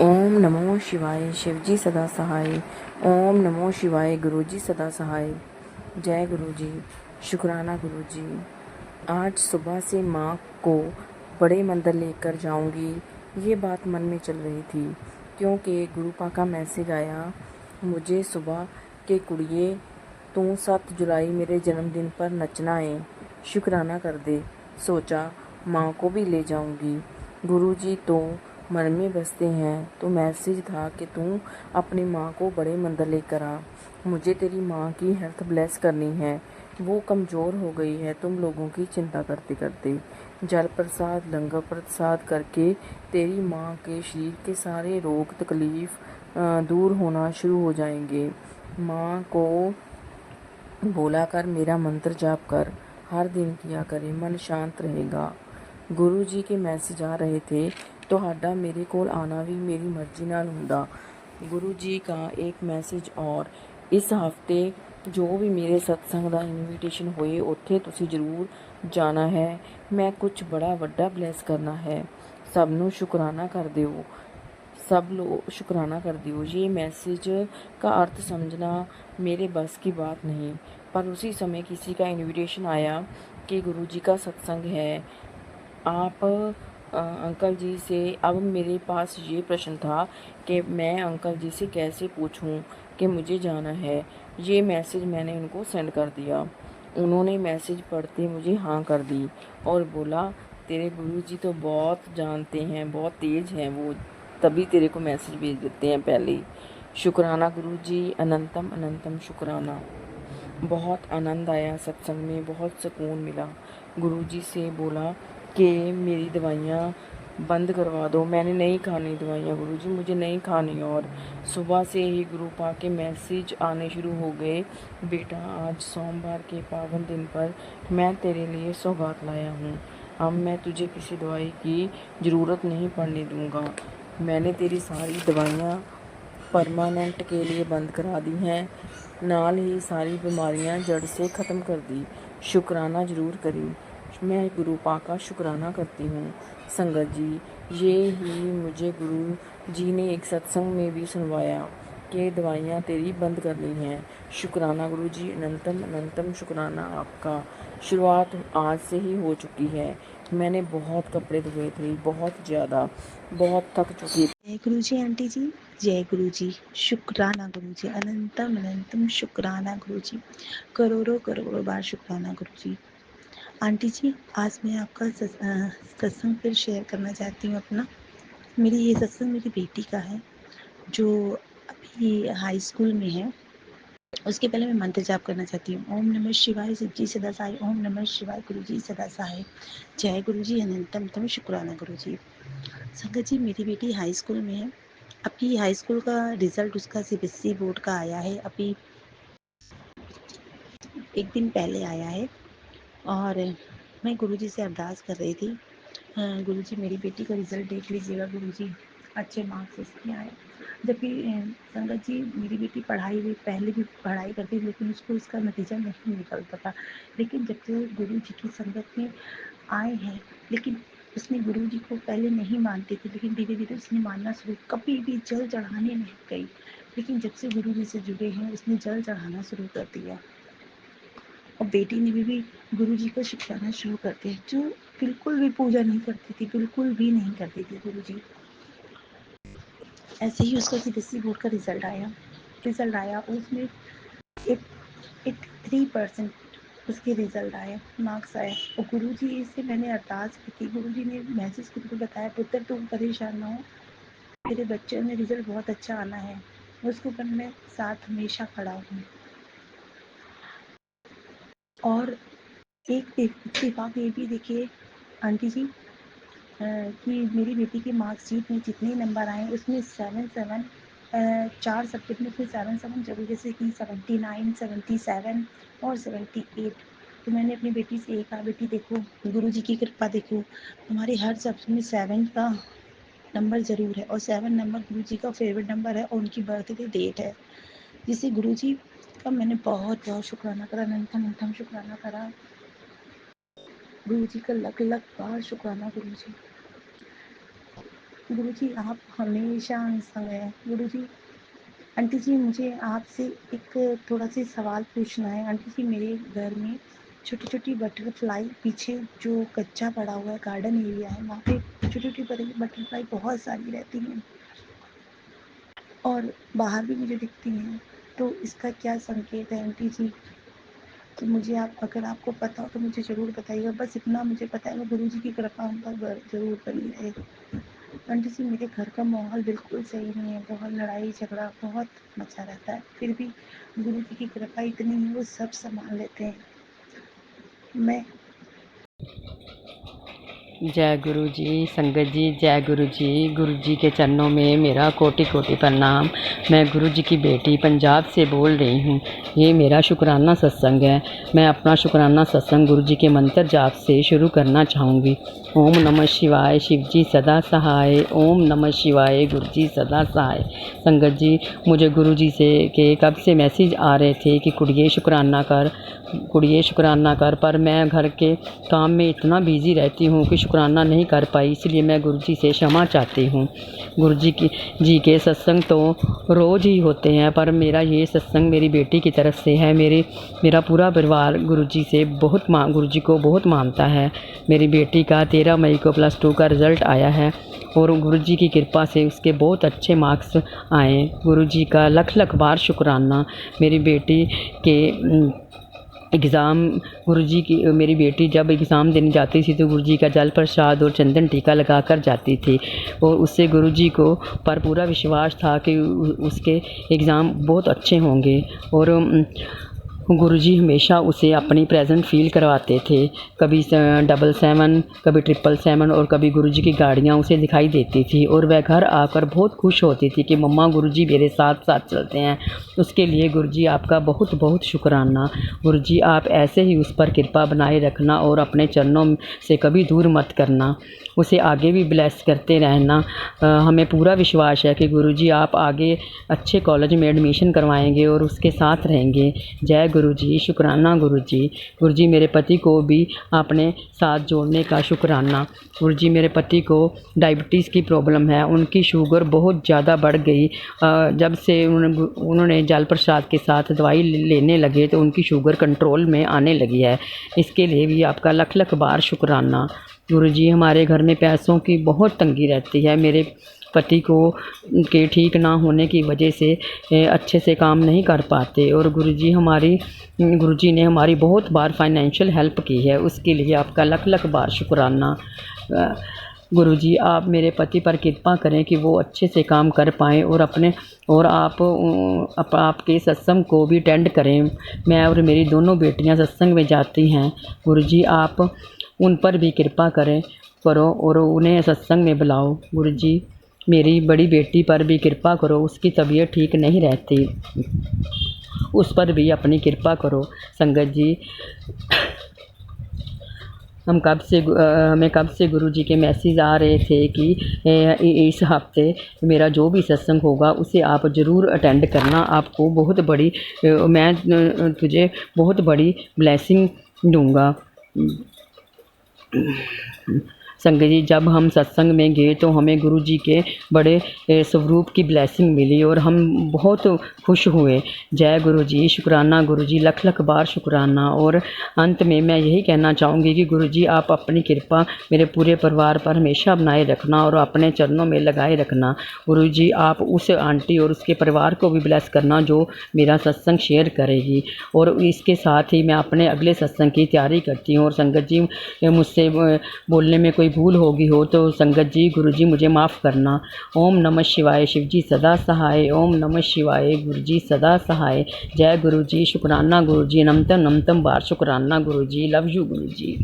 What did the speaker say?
ओम नमो शिवाय शिवजी सदा सहाय। ओम नमो शिवाय गुरुजी सदा सहाय। जय गुरुजी। शुक्राना गुरुजी। आज सुबह से माँ को बड़े मंदिर लेकर जाऊंगी, ये बात मन में चल रही थी, क्योंकि गुरुपा का मैसेज आया मुझे सुबह के कुड़िए तू 7 जुलाई मेरे जन्मदिन पर नचना है, शुक्राना कर दे। सोचा माँ को भी ले जाऊंगी। गुरुजी तो मन में बसते हैं, तो मैसेज था कि तू अपनी माँ को बड़े मंदिर लेकर आ, मुझे तेरी माँ की हेल्थ ब्लेस करनी है, वो कमज़ोर हो गई है तुम लोगों की चिंता करते करते। जल प्रसाद लंगर प्रसाद करके तेरी माँ के शरीर के सारे रोग तकलीफ़ दूर होना शुरू हो जाएंगे। माँ को बोला कर मेरा मंत्र जाप कर, हर दिन किया करे, मन शांत रहेगा। गुरु जी के मैसेज आ रहे थे, ਤੁਹਾਡਾ ਮੇਰੇ ਕੋਲ ਆਣਾ ਵੀ ਮੇਰੀ ਮਰਜ਼ੀ ਨਾਲ ਹੁੰਦਾ। ਗੁਰੂ ਜੀ का एक ਮੈਸੇਜ और ਇਸ ਹਫਤੇ ਜੋ ਵੀ ਮੇਰੇ ਸਤਸੰਗ ਦਾ ਇਨਵੀਟੇਸ਼ਨ ਹੋਏ ਉੱਥੇ ਤੁਸੀਂ ਜ਼ਰੂਰ ਜਾਣਾ ਹੈ। ਮੈਂ ਕੁਝ ਬੜਾ ਵੱਡਾ ਬਲੈਸ ਕਰਨਾ ਹੈ। ਸਭ ਨੂੰ ਸ਼ੁਕਰਾਨਾ ਕਰ ਦਿਓ। सब लोग शुक्राना कर दियो। ये मैसेज का अर्थ समझना मेरे बस की बात नहीं, पर उसी समय किसी का इनविटेशन आया कि गुरुजी का सत्संग है, आप अंकल जी से। अब मेरे पास ये प्रश्न था कि मैं अंकल जी से कैसे पूछूं कि मुझे जाना है। ये मैसेज मैंने उनको सेंड कर दिया। उन्होंने मैसेज पढ़ते मुझे हाँ कर दी और बोला तेरे गुरुजी तो बहुत जानते हैं, बहुत तेज़ हैं वो, तभी तेरे को मैसेज भेज देते हैं पहले ही। शुक्राना गुरुजी, अनंतम अनंतम शुक्राना। बहुत आनंद आया सत्संग में, बहुत सुकून मिला। गुरुजी से बोला कि मेरी दवाइयाँ बंद करवा दो, मैंने नहीं खानी दवाइयाँ गुरुजी, मुझे नहीं खानी। और सुबह से ही ग्रुप के मैसेज आने शुरू हो गए, बेटा आज सोमवार के पावन दिन पर मैं तेरे लिए सौगात लाया हूँ। अब मैं तुझे किसी दवाई की ज़रूरत नहीं पड़ने दूँगा। मैंने तेरी सारी दवाइयाँ परमानेंट के लिए बंद करा दी हैं, नाल ही सारी बीमारियां जड़ से ख़त्म कर दी। शुक्राना ज़रूर करी। मैं गुरुपा का शुक्राना करती हूँ। संगत जी, ये ही मुझे गुरु जी ने एक सत्संग में भी सुनवाया कि दवाइयाँ तेरी बंद करनी हैं। शुक्राना गुरु जी, अनंतम अनंतम शुक्राना आपका। शुरुआत आज से ही हो चुकी है। मैंने बहुत कपड़े धोए थे, बहुत ज़्यादा, बहुत थक चुकी। जय गुरु जी आंटी जी, जय गुरु जी। शुक्राना गुरु जी, अनंतम अनंतम शुक्राना गुरु जी, करोड़ों करोड़ों बार शुक्राना गुरु जी। आंटी जी, आज मैं आपका सत्संग फिर शेयर करना चाहती हूँ अपना। मेरी ये सत्संग मेरी बेटी का है जो अभी हाई स्कूल में है। उसके पहले मैं मंत्र जाप करना चाहती हूँ। ओम नमः शिवाय शिवजी सदा सहाय। ओम नमः शिवाय गुरु जी सदा सहाय। जय गुरु जी, अनंतम तम शुक्राना गुरु जी। संगत जी, मेरी बेटी हाई स्कूल में है। अभी हाई स्कूल का रिजल्ट उसका सीबीएसई बोर्ड का आया है, अभी एक दिन पहले आया है। और मैं गुरुजी से अरदास कर रही थी, गुरुजी मेरी बेटी का रिजल्ट देख लीजिएगा गुरुजी, अच्छे मार्क्स इसके आए। जबकि संगत जी मेरी बेटी पढ़ाई भी पहले भी पढ़ाई करती थी, लेकिन उसको इसका नतीजा नहीं निकलता था। लेकिन जब से गुरु जी की संगत में आए हैं, लेकिन उसने गुरु जी को पहले नहीं मानती थी, लेकिन धीरे धीरे उसने मानना शुरू, कभी भी जल चढ़ाने नहीं गई, लेकिन जब से गुरु जी से जुड़े हैं उसने जल चढ़ाना शुरू कर दिया। और बेटी ने भी गुरु जी को सिखाना शुरू कर दिया, जो बिल्कुल भी पूजा नहीं करती थी, बिल्कुल भी नहीं करती थी गुरु जी। ऐसे ही उसका सीबीएसई बोर्ड का रिजल्ट आया उसमें 83% उसके रिजल्ट आए, मार्क्स आए। और गुरु जी से मैंने अरदास की थी, गुरु जी ने मैसेज करके बताया, पुत्र तुम परेशान ना हो, तेरे बच्चे में रिजल्ट बहुत अच्छा आना है, उसके ऊपर मैं साथ हमेशा खड़ा हूँ। और एक इत्तेफाक ये भी देखिए आंटी जी, कि मेरी बेटी के मार्कशीट में जितने नंबर आए उसमें 7 4 सब्जेक्ट में उसमें 7 जगह, जैसे कि 79, 77 और 78। तो मैंने अपनी बेटी से ये कहा, बेटी देखो गुरु जी की कृपा देखो, हमारे हर सब्जेक्ट में 7 का नंबर ज़रूर है, और 7 नंबर गुरु जी का फेवरेट नंबर है और उनकी बर्थडे डेट है, जिसे गुरु जी का मैंने बहुत बहुत शुक्राना करा, अनंतम शुक्राना करा। गुरु जी का लख लख बार शुक्राना गुरु जी। गुरुजी आप हमेशा संग हैं। गुरुजी, आंटी जी मुझे आपसे एक थोड़ा-सा सवाल पूछना है। आंटी जी मेरे घर में छोटी-छोटी बटरफ्लाई पीछे जो कच्चा पड़ा हुआ है गार्डन एरिया है, वहाँ पे छोटी-छोटी बटरफ्लाई बहुत सारी रहती हैं और बाहर भी मुझे दिखती हैं। तो इसका क्या संकेत है आंटी जी? कि मुझे आप अगर आपको पता हो तो मुझे ज़रूर बताइएगा। बस इतना मुझे पता है गुरुजी की कृपा हम पर ज़रूर बनी रहे। आंटी जी मेरे घर का माहौल बिल्कुल सही नहीं है, बहुत लड़ाई झगड़ा बहुत मचा रहता है, फिर भी गुरुजी की कृपा इतनी है वो सब संभाल लेते हैं। मैं जय गुरु जी, संगत जी, जय गुरु जी के चरणों में मेरा कोटि कोटि प्रणाम। मैं गुरु जी की बेटी पंजाब से बोल रही हूँ। ये मेरा शुक्राना सत्संग है। मैं अपना शुक्राना सत्संग गुरु जी के मंत्र जाप से शुरू करना चाहूँगी। ओम नमः शिवाय, शिव जी सदा सहाय। ओम नमः शिवाय, गुरु जी सदा सहाय। संगत जी, मुझे गुरु जी से के कब से मैसेज आ रहे थे कि कुड़िए शुक्राना कर, कुड़िए शुक्राना कर, पर मैं घर के काम में इतना बिज़ी रहती हूँ कि शुक्राना नहीं कर पाई। इसलिए मैं गुरुजी से क्षमा चाहती हूँ। गुरुजी जी के सत्संग तो रोज़ ही होते हैं, पर मेरा ये सत्संग मेरी बेटी की तरफ से है। मेरा पूरा परिवार गुरुजी को बहुत मानता है। मेरी बेटी का 13 मई को +2 का रिज़ल्ट आया है और गुरुजी की कृपा से उसके बहुत अच्छे मार्क्स आए। गुरुजी का लख लख बार शुक्राना। मेरी बेटी के एग्ज़ाम मेरी बेटी जब एग्ज़ाम देने जाती थी तो गुरुजी का जल प्रसाद और चंदन टीका लगा कर जाती थी और उससे गुरुजी को पर पूरा विश्वास था कि उसके एग्ज़ाम बहुत अच्छे होंगे। और गुरुजी हमेशा उसे अपनी प्रेजेंट फील करवाते थे। कभी 777, कभी 777 और कभी गुरुजी की गाड़ियाँ उसे दिखाई देती थी और वह घर आकर बहुत खुश होती थी कि मम्मा गुरुजी मेरे साथ साथ चलते हैं। उसके लिए गुरुजी आपका बहुत बहुत शुक्राना। गुरुजी आप ऐसे ही उस पर कृपा बनाए रखना और अपने चरणों से कभी दूर मत करना। उसे आगे भी ब्लेस करते रहना। हमें पूरा विश्वास है कि गुरुजी आप आगे अच्छे कॉलेज में एडमिशन करवाएंगे और उसके साथ रहेंगे। जय गुरुजी, शुक्राना गुरुजी। गुरुजी मेरे पति को भी अपने साथ जोड़ने का शुक्राना। गुरुजी मेरे पति को डायबिटीज़ की प्रॉब्लम है, उनकी शुगर बहुत ज़्यादा बढ़ गई। जब से उन्होंने जल प्रसाद के साथ दवाई लेने लगे तो उनकी शुगर कंट्रोल में आने लगी है। इसके लिए भी आपका लख लख बार शुक्राना। गुरुजी हमारे घर में पैसों की बहुत तंगी रहती है। मेरे पति को के ठीक ना होने की वजह से अच्छे से काम नहीं कर पाते और गुरुजी ने हमारी बहुत बार फाइनेंशियल हेल्प की है। उसके लिए आपका लख लख बार शुक्राना। गुरुजी आप मेरे पति पर कृपा करें कि वो अच्छे से काम कर पाएँ और आपके सत्संग को भी अटेंड करें। मैं और मेरी दोनों बेटियां सत्संग में जाती हैं। गुरुजी आप उन पर भी कृपा करो और उन्हें सत्संग में बुलाओ। गुरुजी मेरी बड़ी बेटी पर भी कृपा करो, उसकी तबीयत ठीक नहीं रहती, उस पर भी अपनी कृपा करो। संगत जी हमें कब से गुरुजी के मैसेज आ रहे थे कि इस हफ्ते मेरा जो भी सत्संग होगा उसे आप ज़रूर अटेंड करना। आपको मैं तुझे बहुत बड़ी ब्लेसिंग दूँगा। संगत जी जब हम सत्संग में गए तो हमें गुरुजी के बड़े स्वरूप की ब्लेसिंग मिली और हम बहुत खुश हुए। जय गुरुजी, शुक्राना गुरुजी, लख लख बार शुक्राना। और अंत में मैं यही कहना चाहूँगी कि गुरुजी आप अपनी कृपा मेरे पूरे परिवार पर हमेशा बनाए रखना और अपने चरणों में लगाए रखना। गुरुजी आप उस आंटी और उसके परिवार को भी ब्लेस करना जो मेरा सत्संग शेयर करेगी। और इसके साथ ही मैं अपने अगले सत्संग की तैयारी करती हूँ। और संगत जी मुझसे बोलने में कोई भूल होगी हो तो संगत जी गुरुजी मुझे माफ़ करना। ओम नमः शिवाय, शिव जी सदा सहाय। ओम नमः शिवाय, गुरुजी सदा सहाय। जय गुरुजी, शुक्राना गुरुजी, नमतम बार शुक्राना गुरुजी। Love you Guruji.